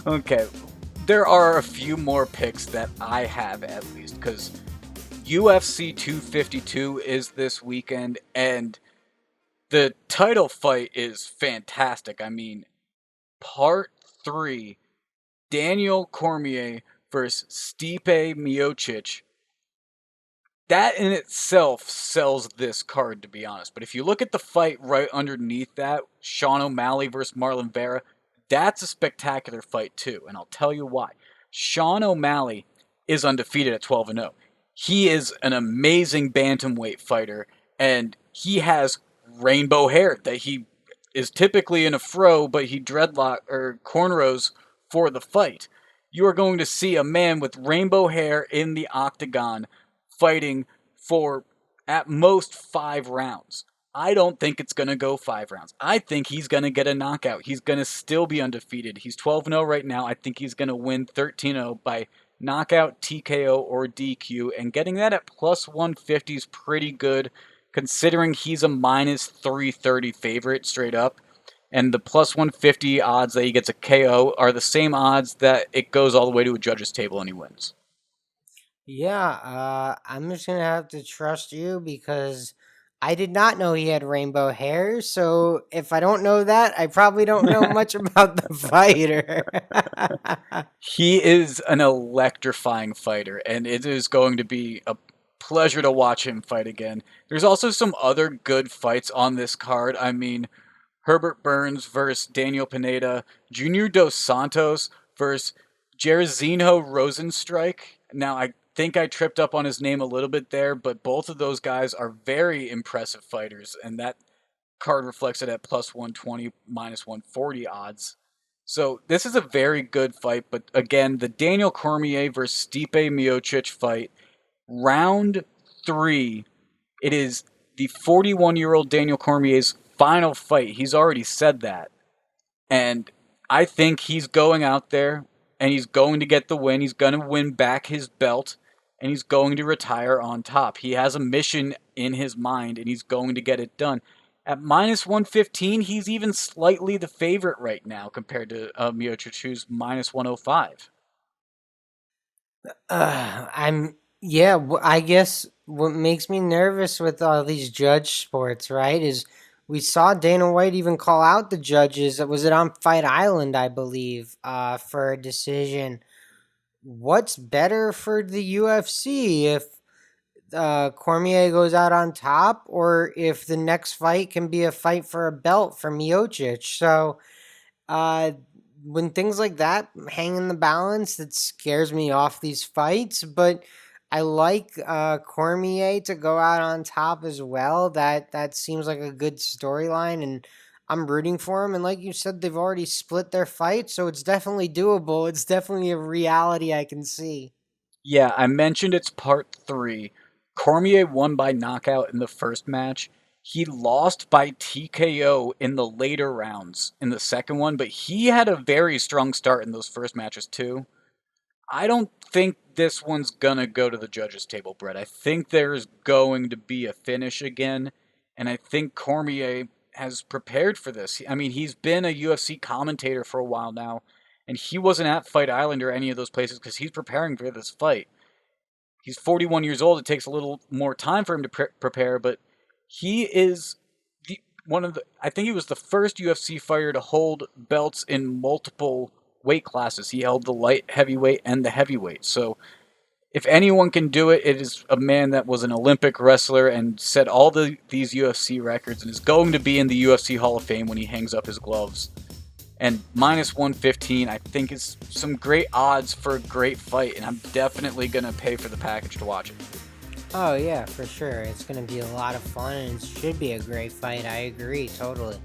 Okay, there are a few more picks that I have at least because UFC 252 is this weekend, and the title fight is fantastic. I mean, part three, Daniel Cormier versus Stipe Miocic. That in itself sells this card, to be honest. But if you look at the fight right underneath that, Sean O'Malley versus Marlon Vera, that's a spectacular fight too, and I'll tell you why. Sean O'Malley is undefeated at 12-0. He is an amazing bantamweight fighter, and he has rainbow hair that he is typically in a fro, but he dreadlock or cornrows for the fight. You are going to see a man with rainbow hair in the octagon fighting for at most 5 rounds. I don't think it's going to go 5 rounds. I think he's going to get a knockout. He's going to still be undefeated. He's 12-0 right now. I think he's going to win 13-0 by knockout, TKO, or DQ. And getting that at plus 150 is pretty good considering he's a minus 330 favorite straight up. And the plus 150 odds that he gets a KO are the same odds that it goes all the way to a judge's table and he wins. Yeah, I'm just gonna have to trust you because I did not know he had rainbow hair. So if I don't know that, I probably don't know much about the fighter. He is an electrifying fighter, and it is going to be a pleasure to watch him fight again. There's also some other good fights on this card. I mean, Herbert Burns versus Daniel Pineda, Junior Dos Santos versus Jairzinho Rosenstrike. Now, I think I tripped up on his name a little bit there, but both of those guys are very impressive fighters, and that card reflects it at plus 120, minus 140 odds. So this is a very good fight, but again, the Daniel Cormier versus Stipe Miocic fight, round three, it is the 41-year-old Daniel Cormier's final fight. He's already said that. And I think he's going out there and he's going to get the win. He's going to win back his belt and he's going to retire on top. He has a mission in his mind and he's going to get it done. At minus 115, he's even slightly the favorite right now compared to Miocic, who's minus 105. I guess what makes me nervous with all these judge sports, right, is we saw Dana White even call out the judges. Was it on Fight Island, I believe, for a decision? What's better for the UFC if Cormier goes out on top, or if the next fight can be a fight for a belt for Miocic? So, uh, when things like that hang in the balance, it scares me off these fights. But I like Cormier to go out on top as well. That seems like a good storyline, and I'm rooting for him. And like you said, they've already split their fight, so it's definitely doable. It's definitely a reality I can see. Yeah, I mentioned it's part three. Cormier won by knockout in the first match. He lost by TKO in the later rounds in the second one, but he had a very strong start in those first matches too. I don't think this one's gonna go to the judges' table, Brett. I think there's going to be a finish again, and I think Cormier has prepared for this. I mean, he's been a UFC commentator for a while now, and he wasn't at Fight Island or any of those places because he's preparing for this fight. He's 41 years old. It takes a little more time for him to prepare, but he is one of the. I think he was the first UFC fighter to hold belts in multiple weight classes. He held the light heavyweight and the heavyweight. So if anyone can do it, it is a man that was an Olympic wrestler and set all these UFC records and is going to be in the UFC Hall of Fame when he hangs up his gloves. And minus 115, I think, is some great odds for a great fight, and I'm definitely going to pay for the package to watch it. Oh yeah, for sure. It's gonna be a lot of fun and it should be a great fight. I agree totally.